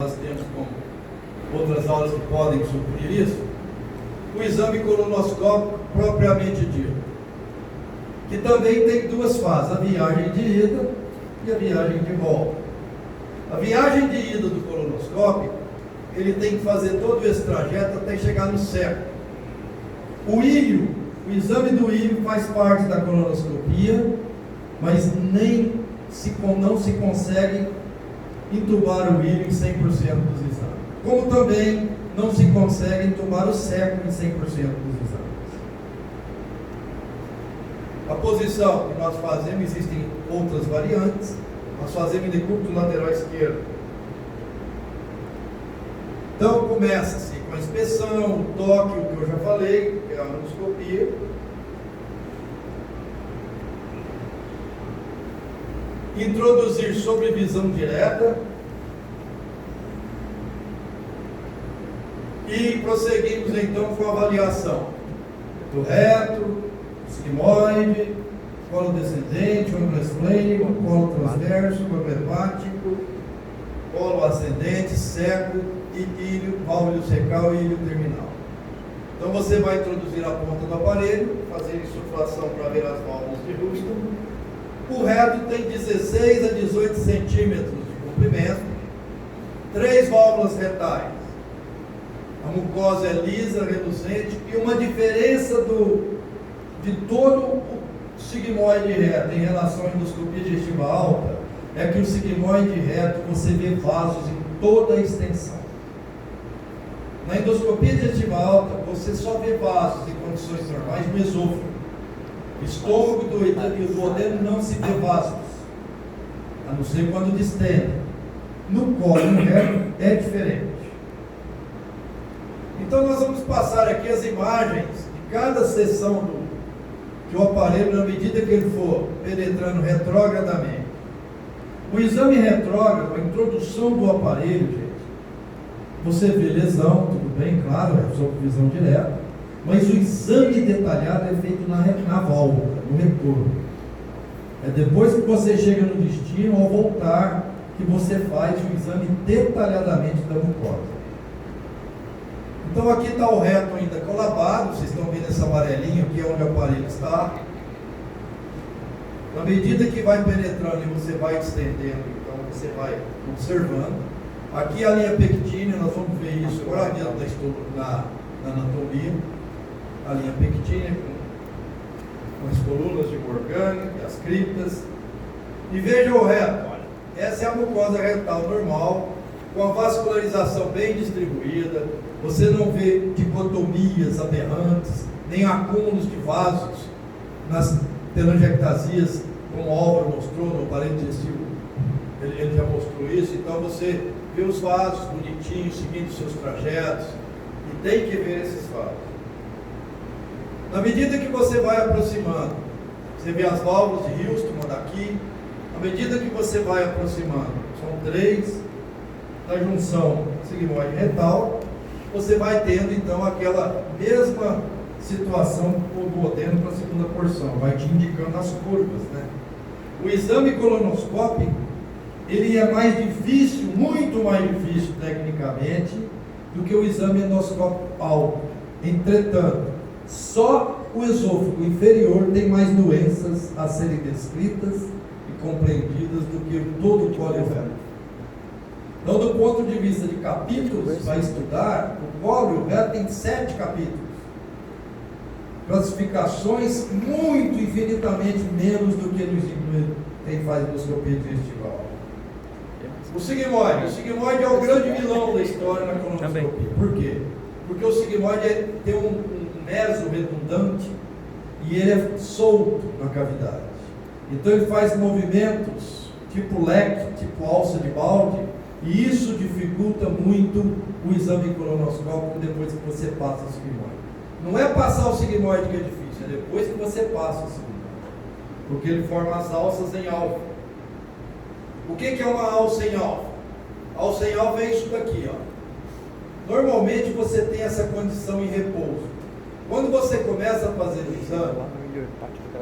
nós temos como outras aulas que podem suprir isso, o exame colonoscópico propriamente dito, que também tem duas fases, a viagem de ida e a viagem de volta. A viagem de ida do colonoscópico, ele tem que fazer todo esse trajeto até chegar no seco. O íleo, o exame do íleo faz parte da colonoscopia, mas não se consegue intubar o íleo em 100% dos exames. Como também não se consegue intubar o seco em 100% dos exames. A posição que nós fazemos, existem outras variantes, nós fazemos em decúbito lateral esquerdo. Então começa-se com a inspeção, o toque, o que eu já falei, que é a anoscopia. Introduzir sobrevisão direta. E prosseguimos então com a avaliação do reto, sigmoide, colo descendente, ângulo esplênico, colo transverso, ângulo hepático, colo ascendente, seco, e íleo, válvulo secal e íleo terminal. Então você vai introduzir a ponta do aparelho, fazer insuflação para ver as válvulas de Houston. O reto tem 16 a 18 centímetros de comprimento, 3 válvulas retais. A mucosa é lisa, reduzente, e uma diferença de todo o sigmoide reto em relação à endoscopia digestiva alta é que o sigmoide reto você vê vasos em toda a extensão. Na endoscopia digestiva alta você só vê vasos em condições normais no esôfago. Estômago e do duodeno não se vê vasos, a não ser quando distende. No colo e no reto é diferente. Então nós vamos passar aqui as imagens de cada seção do aparelho na medida que ele for penetrando retrogradamente. O exame retrógrado, a introdução do aparelho, gente, você vê lesão, tudo bem, claro, é visão direta, mas o exame detalhado é feito na válvula, no retorno. É depois que você chega no destino, ao voltar, que você faz o exame detalhadamente da mucosa. Então aqui está o reto ainda colabado, vocês estão vendo esse amarelinho aqui é onde o aparelho está. Na medida que vai penetrando e você vai estendendo, então você vai observando. Aqui a linha pectínea, nós vamos ver isso agora dentro na anatomia. A linha pectínea com as colunas de Morgane, as criptas. E veja o reto, olha, essa é a mucosa retal normal, com a vascularização bem distribuída. Você não vê dicotomias aberrantes, nem acúmulos de vasos nas telangiectasias, como o Álvaro mostrou no aparelho digestivo, ele já mostrou isso. Então você vê os vasos bonitinhos, seguindo seus trajetos, e tem que ver esses vasos. Na medida que você vai aproximando, você vê as válvulas de Houston, uma daqui. À medida que você vai aproximando, são 3, na junção sigmoide retal, você vai tendo então aquela mesma situação do duodeno para a segunda porção, vai te indicando as curvas, né? O exame colonoscópico, ele é mais difícil, muito mais difícil tecnicamente, do que o exame endoscópico alto. Entretanto, só o esôfago inferior tem mais doenças a serem descritas e compreendidas do que todo o colo e o reto. Então, do ponto de vista de capítulos, vai estudar, o colo e o reto tem 7 capítulos. Classificações muito infinitamente menos do que quem faz endoscopia digestiva. O sigmoide é o grande vilão da história na colonoscopia. Por quê? Porque o sigmoide tem um meso redundante e ele é solto na cavidade. Então ele faz movimentos tipo leque, tipo alça de balde, e isso dificulta muito o exame colonoscópico depois que você passa o sigmoide. Não é passar o sigmoide que é difícil, é depois que você passa o sigmoide, porque ele forma as alças em alfa. O que é uma alça em alfa? Alça em alfa é isso daqui, ó. Normalmente você tem essa condição em repouso. Quando você começa a fazer o exame,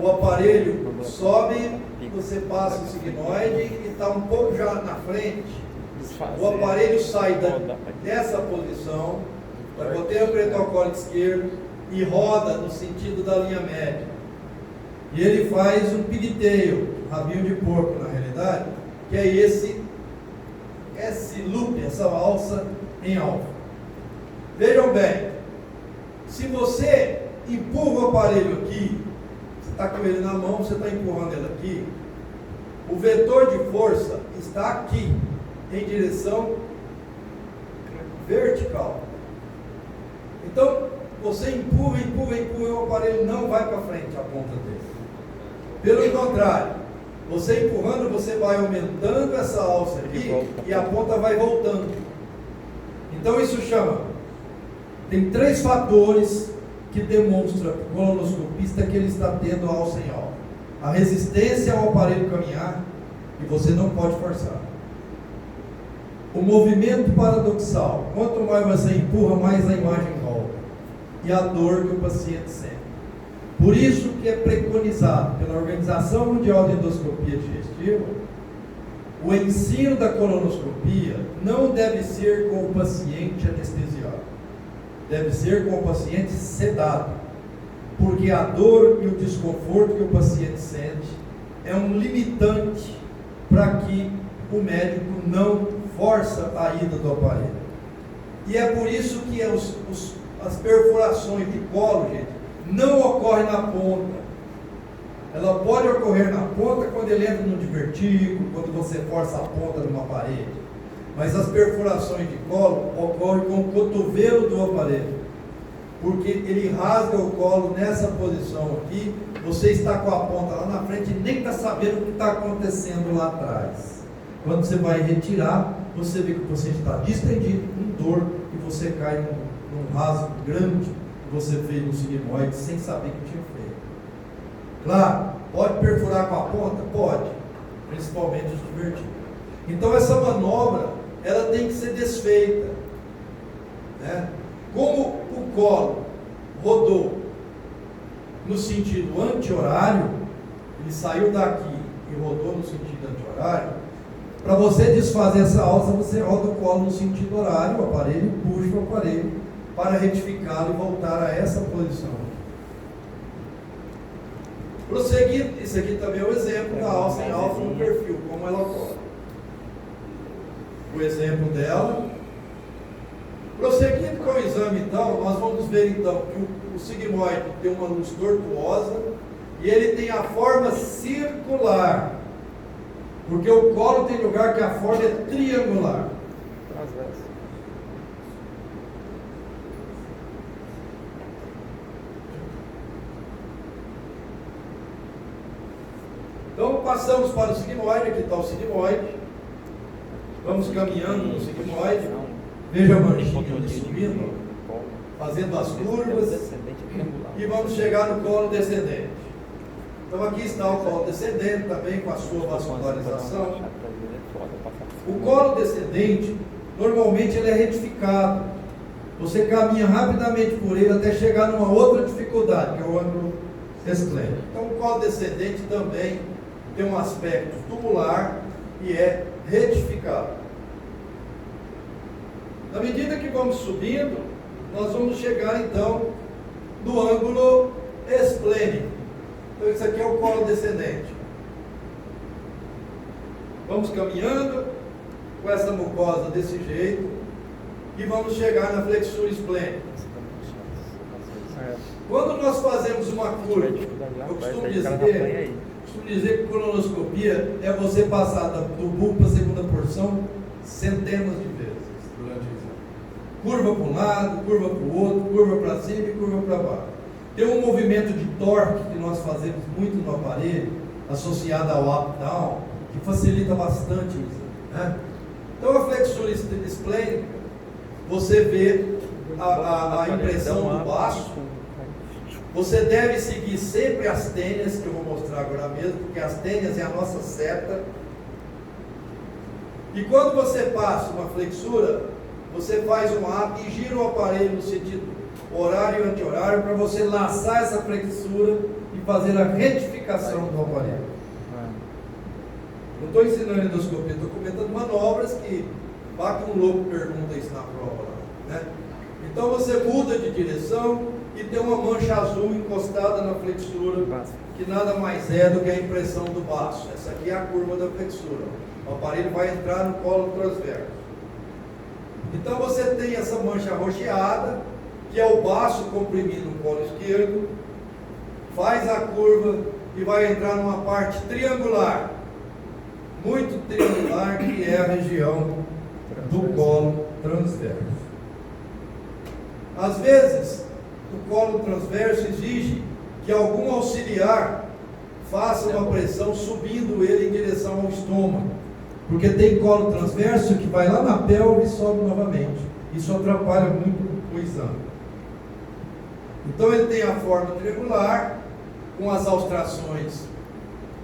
o aparelho sobe, você passa o sigmoide e está um pouco já na frente, o aparelho sai dessa posição, vai bater o pretocólico esquerdo e roda no sentido da linha média. E ele faz um pigtail, rabinho de porco na realidade, que é esse loop, essa alça em alfa. Vejam bem, se você empurra o aparelho aqui, você está com ele na mão, você está empurrando ele aqui, o vetor de força está aqui, em direção vertical. Então, você empurra, e o aparelho não vai para frente, a ponta dele. Pelo contrário, você empurrando, você vai aumentando essa alça aqui e a ponta vai voltando. Então isso tem 3 fatores que demonstram para o colonoscopista que ele está tendo a alça em alfa. A resistência ao aparelho caminhar, e você não pode forçar. O movimento paradoxal, quanto mais você empurra, mais a imagem volta. E a dor que o paciente sente. Por isso que é preconizado pela Organização Mundial de Endoscopia Digestiva, o ensino da colonoscopia não deve ser com o paciente anestesiado, deve ser com o paciente sedado, porque a dor e o desconforto que o paciente sente é um limitante para que o médico não força a ida do aparelho. E é por isso que as perfurações de colo, gente, não ocorre na ponta. Ela pode ocorrer na ponta quando ele entra no divertículo, quando você força a ponta de uma parede. Mas as perfurações de colo ocorrem com o cotovelo do aparelho, porque ele rasga o colo nessa posição aqui. Você está com a ponta lá na frente e nem está sabendo o que está acontecendo lá atrás. Quando você vai retirar, você vê que o paciente está distendido, com dor, e você cai num rasgo grande que você fez no sigmoide sem saber que tinha feito. Claro, pode perfurar com a ponta? Pode, principalmente os divertículos. Então essa manobra, ela tem que ser desfeita, né? Como o colo rodou no sentido anti-horário, ele saiu daqui e rodou no sentido anti-horário, para você desfazer essa alça, você roda o colo no sentido horário, o aparelho, e puxa o aparelho para retificá-lo e voltar a essa posição. Prosseguindo, isso aqui também é o exemplo da alça em alfa no perfil, como ela ocorre. O exemplo dela. Prosseguindo com o exame, então, nós vamos ver então que o sigmoide tem uma luz tortuosa e ele tem a forma circular, porque o colo tem lugar que a forma é triangular. Então passamos para o sigmoide, aqui está o sigmoide, vamos caminhando no sigmoide, veja a manchinha subindo, fazendo as curvas, e vamos chegar no colo descendente. Então aqui está o colo descendente também com a sua vascularização. O colo descendente, normalmente ele é retificado, você caminha rapidamente por ele até chegar numa outra dificuldade, que é o ângulo esclênico. Então o colo descendente também tem um aspecto tubular e é retificado. Na medida que vamos subindo, nós vamos chegar então no ângulo esplênico. Então isso aqui é o colo descendente. Vamos caminhando com essa mucosa desse jeito e vamos chegar na flexura esplênica. Quando nós fazemos uma curva, eu costumo dizer que colonoscopia é você passar do bulbo para a segunda porção centenas de vezes durante o exame. Curva para um lado, curva para o outro, curva para cima e curva para baixo. Tem um movimento de torque que nós fazemos muito no aparelho, associado ao up-down, que facilita bastante isso, né? Então a flexura esplênica, você vê a impressão do baço. Você deve seguir sempre as tênias, que eu vou mostrar agora mesmo, porque as tênias é a nossa seta. E quando você passa uma flexura, você faz um up e gira o aparelho no sentido horário e anti-horário para você laçar essa flexura e fazer a retificação do aparelho. Não estou ensinando endoscopia, estou comentando manobras que Vá que um louco pergunta isso na prova lá, né? Então você muda de direção e tem uma mancha azul encostada na flexura, que nada mais é do que a impressão do baço. Essa aqui é a curva da flexura. O aparelho vai entrar no colo transverso. Então você tem essa mancha arroxeada, que é o baço comprimido no colo esquerdo, faz a curva e vai entrar numa parte triangular, muito triangular, que é a região do colo transverso. Às vezes, o colo transverso exige que algum auxiliar faça uma pressão subindo ele em direção ao estômago, porque tem colo transverso que vai lá na pelve e sobe novamente. Isso atrapalha muito o exame. Então ele tem a forma triangular, com as austrações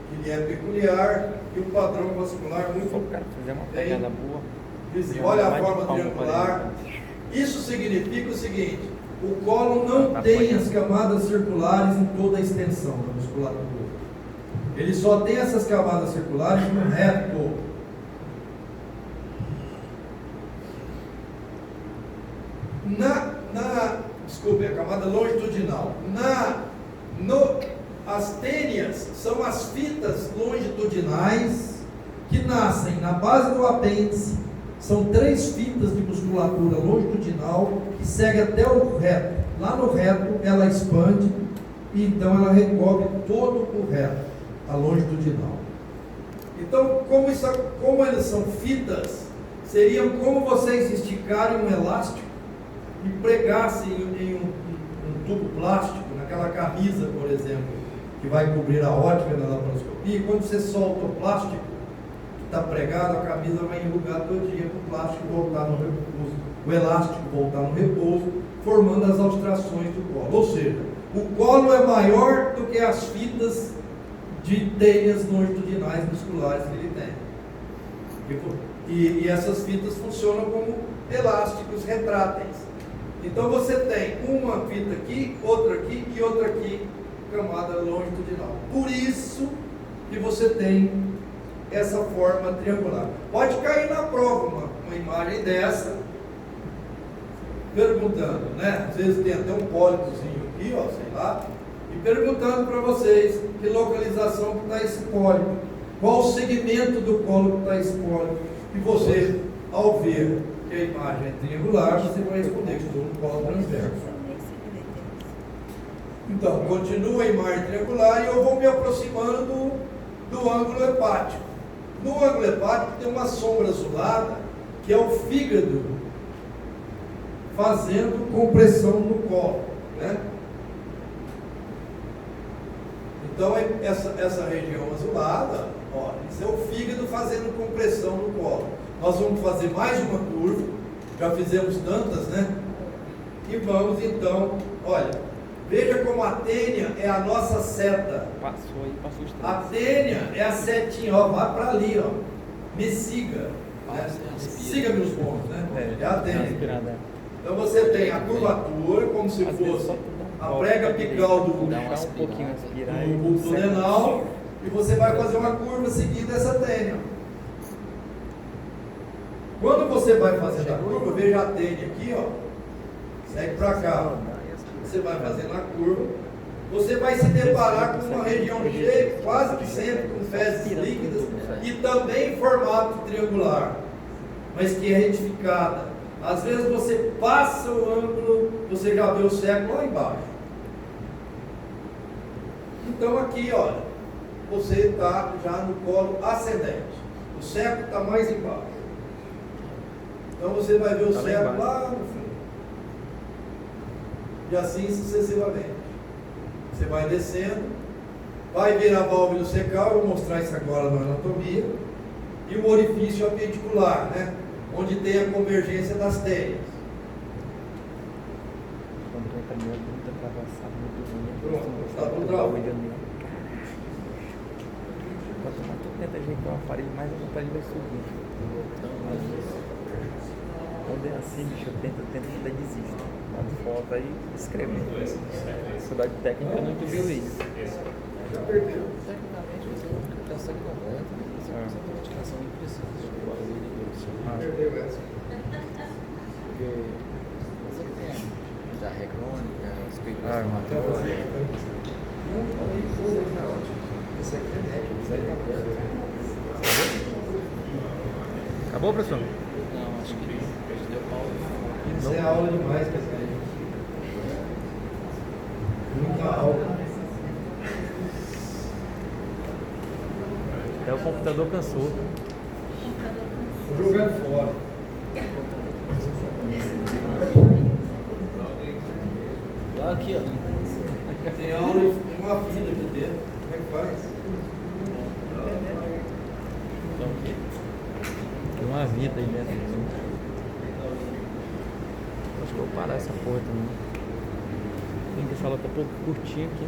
que lhe é peculiar, e o padrão vascular muito visível. Olha a forma triangular. Isso significa o seguinte: o colo não tem as camadas circulares em toda a extensão da musculatura. Ele só tem essas camadas circulares no reto. Desculpe, a camada longitudinal. As tênias são as fitas longitudinais que nascem na base do apêndice. São 3 fitas de musculatura longitudinal que segue até o reto. Lá no reto ela expande e então ela recobre todo o reto, a longitudinal. Então, como eles são fitas, seriam como vocês esticarem um elástico e pregassem em um tubo plástico, naquela camisa, por exemplo, que vai cobrir a ótica da laparoscopia. E quando você solta o plástico que está pregado, a camisa vai enrugar todinha para o plástico voltar no repouso, o elástico voltar no repouso, formando as austrações do colo. Ou seja, o colo é maior do que as fitas de tênias longitudinais musculares que ele tem. E essas fitas funcionam como elásticos retráteis. Então você tem uma fita aqui e outra aqui, camada longitudinal. Por isso que você tem essa forma triangular. Pode cair na prova uma imagem dessa, perguntando, né? Às vezes tem até um pólipozinho aqui, ó, sei lá, e perguntando para vocês que localização que está esse pólipo, qual o segmento do colo que está esse pólipo, e você, ao ver que a imagem é triangular, você vai responder que estou no colo transverso. Então, continua a imagem triangular e eu vou me aproximando do ângulo hepático. No ângulo hepático tem uma sombra azulada, que é o fígado fazendo compressão no colo, né? Então, essa região azulada, ó, isso é o fígado fazendo compressão no colo. Nós vamos fazer mais uma curva, já fizemos tantas, né? E vamos então, olha, veja como a tênia é a nossa seta. Passou os três. A tênia é a setinha, ó, vai para ali, ó. Me siga. Né? Siga meus pontos, né? É a tênia. Então você tem a curvatura, como se fosse a prega apical do bulbo denal, e você vai fazer uma curva seguindo essa tênia. Quando você vai fazendo a curva, veja a tênia aqui, ó, segue para cá. Você vai fazendo a curva, você vai se deparar com uma região cheia, quase que sempre com fezes líquidas e também em formato triangular, mas que é retificada. Às vezes você passa o ângulo, você já vê o seco lá embaixo. Então aqui, olha, você está já no colo ascendente. O seco está mais embaixo. Então você vai ver o seco lá no fundo. E assim sucessivamente. Você vai descendo, vai ver a válvula secal, eu vou mostrar isso agora na anatomia, e o orifício apendicular, né? Onde tem a convergência das tênias. Pronto, está tudo travado. Quanto mais tu tenta ajeitar o aparelho, mais o aparelho vai subir. Quando é assim, bicho, eu tento e desisto. Mas foto aí, escrevendo. Estudar de técnica eu nunca viu isso. Já perdeu. Tecnicamente, você não tem essa correta, você precisa de uma indicação imprecisa. Ah, Perdeu essa. porque você tem da recrônica, espírito Até você. armatório. Esse aqui é médio. Isso aí tá perto. Acabou, professor? Não, acho que deu pau. Isso é aula demais, pessoal. Muita aula. Até o computador cansou. Vou jogar fora. Lá aqui, ó. Tem aula e uma vida aqui dentro. Como é que faz? Então, o quê? Tem uma vida aí dentro. Acho que eu vou parar essa porra também. Tem que deixar ela até um pouco curtinha aqui.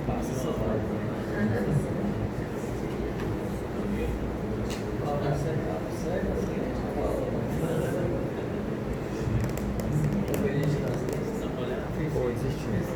Passa essa Ficou existindo.